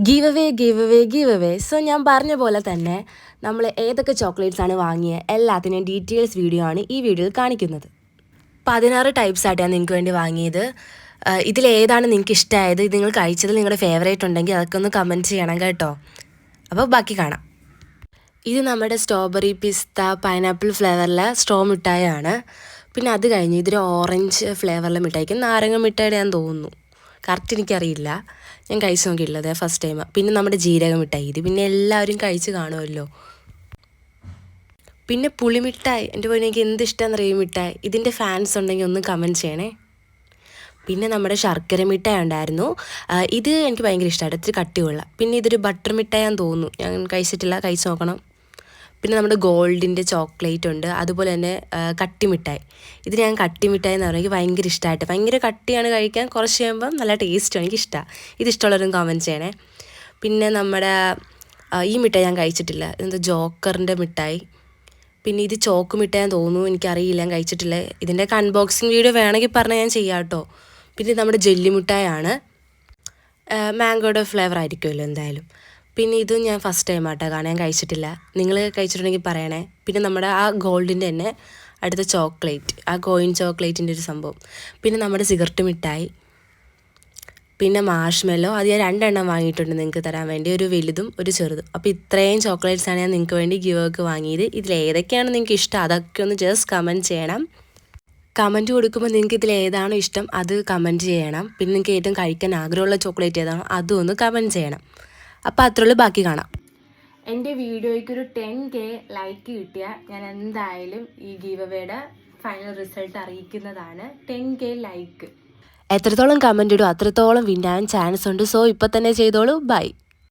Give away. So ഞാൻ പറഞ്ഞ പോലെ തന്നെ നമ്മൾ ഏതൊക്കെ ചോക്ലേറ്റ്സ് ആണ് വാങ്ങിയത് എല്ലാത്തിൻ്റെയും ഡീറ്റെയിൽസ് വീഡിയോ ആണ് ഈ വീഡിയോയിൽ കാണിക്കുന്നത്. 16 ടൈപ്സ് ആയിട്ടാണ് നിങ്ങൾക്ക് വേണ്ടി വാങ്ങിയത്. ഇതിലേതാണ് നിങ്ങൾക്ക് ഇഷ്ടമായത്, ഇത് നിങ്ങൾ കഴിച്ചതിൽ നിങ്ങളുടെ ഫേവറേറ്റ് ഉണ്ടെങ്കിൽ അതൊക്കെ ഒന്ന് കമൻറ്റ് ചെയ്യണം കേട്ടോ. അപ്പോൾ ബാക്കി കാണാം. ഇത് നമ്മുടെ സ്ട്രോബെറി, പിസ്ത, പൈനാപ്പിൾ ഫ്ലേവറിലെ സ്ട്രോ മിഠായിയാണ്. പിന്നെ അത് കഴിഞ്ഞ് ഇതൊരു ഓറഞ്ച് ഫ്ലേവറിലെ മിഠായിക്ക് നാരങ്ങ മിഠായിയുടെ ഞാൻ തോന്നുന്നു, കറക്റ്റ് എനിക്കറിയില്ല, ഞാൻ കഴിച്ച് നോക്കിയിട്ടുള്ളത് ഫസ്റ്റ് ടൈം. പിന്നെ നമ്മുടെ ജീരക മിഠായി, ഇത് പിന്നെ എല്ലാവരും കഴിച്ച് കാണുമല്ലോ. പിന്നെ പുളിമിഠായി, എൻ്റെ പോലെ എനിക്ക് എന്ത് ഇഷ്ടമാണെന്നറിയും മിഠായി. ഇതിൻ്റെ ഫാൻസ് ഉണ്ടെങ്കിൽ ഒന്ന് കമൻറ്റ് ചെയ്യണേ. പിന്നെ നമ്മുടെ ശർക്കര മിഠായി ഉണ്ടായിരുന്നു. ഇത് എനിക്ക് ഭയങ്കര ഇഷ്ടമാണ്, ഇത്തിരി കട്ടിയുള്ള. പിന്നെ ഇതൊരു ബട്ടർ മിഠായാന്ന് തോന്നുന്നു, ഞാൻ കഴിച്ചിട്ടില്ല, കഴിച്ച് നോക്കണം. പിന്നെ നമ്മുടെ ഗോൾഡിൻ്റെ ചോക്ലേറ്റ് ഉണ്ട്, അതുപോലെ തന്നെ കട്ടി മിഠായി. ഇത് ഞാൻ കട്ടി മിഠായി എന്ന് പറഞ്ഞാൽ എനിക്ക് ഭയങ്കര ഇഷ്ടമായിട്ട്, ഭയങ്കര കട്ടിയാണ് കഴിക്കാൻ, കുറച്ച് കഴിയുമ്പം നല്ല ടേസ്റ്റും എനിക്കിഷ്ടമാണ്. ഇതിഷ്ടമുള്ളവരും കമൻറ്റ് ചെയ്യണേ. പിന്നെ നമ്മുടെ ഈ മിഠായി ഞാൻ കഴിച്ചിട്ടില്ല, എന്താ ജോക്കറിൻ്റെ മിഠായി. പിന്നെ ഇത് ചോക്ക് മിഠായെന്ന് തോന്നുന്നു, എനിക്കറിയില്ല, ഞാൻ കഴിച്ചിട്ടില്ല. ഇതിൻ്റെയൊക്കെ അൺബോക്സിങ് വീഡിയോ വേണമെങ്കിൽ പറഞ്ഞാൽ ഞാൻ ചെയ്യാം കേട്ടോ. പിന്നെ നമ്മുടെ ജെല്ലി മിഠായാണ്, മാംഗോയുടെ ഫ്ലേവർ ആയിരിക്കുമല്ലോ എന്തായാലും. പിന്നെ ഇത് ഞാൻ ഫസ്റ്റ് ടൈം ആട്ടോ കാണാൻ, ഞാൻ കഴിച്ചിട്ടില്ല, നിങ്ങൾ കഴിച്ചിട്ടുണ്ടെങ്കിൽ പറയണേ. പിന്നെ നമ്മുടെ ആ ഗോൾഡിൻ്റെ തന്നെ അടുത്ത ചോക്ലേറ്റ്, ആ കോയിൻ ചോക്ലേറ്റിൻ്റെ ഒരു സംഭവം. പിന്നെ നമ്മുടെ സിഗരറ്റ് മിഠായി, പിന്നെ മാഷ്മെല്ലോ, അത് ഞാൻ 2 എണ്ണം വാങ്ങിയിട്ടുണ്ട് നിങ്ങൾക്ക് തരാൻ വേണ്ടി, ഒരു വലുതും ഒരു ചെറുതും. അപ്പോൾ ഇത്രയും ചോക്ലേറ്റ്സാണ് ഞാൻ നിങ്ങൾക്ക് വേണ്ടി ഗിവൊക്കെ വാങ്ങിയത്. ഇതിലേതൊക്കെയാണ് നിങ്ങൾക്ക് ഇഷ്ടം അതൊക്കെ ഒന്ന് ജസ്റ്റ് കമൻറ്റ് ചെയ്യണം. കമൻറ്റ് കൊടുക്കുമ്പോൾ നിങ്ങൾക്ക് ഇതിലേതാണോ ഇഷ്ടം അത് കമൻറ്റ് ചെയ്യണം. പിന്നെ നിങ്ങൾക്ക് ഏറ്റവും കഴിക്കാൻ ആഗ്രഹമുള്ള ചോക്ലേറ്റ് ഏതാണോ അതും ഒന്ന് കമൻറ്റ് ചെയ്യണം. അപ്പോൾ അത്രയുള്ളൂ, ബാക്കി കാണാം. എൻ്റെ വീഡിയോയ്ക്ക് ഒരു 10K ലൈക്ക് കിട്ടിയാൽ ഞാൻ എന്തായാലും ഈ ഗീവവേയുടെ ഫൈനൽ റിസൾട്ട് അറിയിക്കുന്നതാണ്. 10K like. എത്രത്തോളം കമൻറ്റ് ഇടും അത്രത്തോളം വിൻ ആവാൻ ചാൻസ് ഉണ്ട്. സോ ഇപ്പോൾ തന്നെ ചെയ്തോളൂ. ബൈ.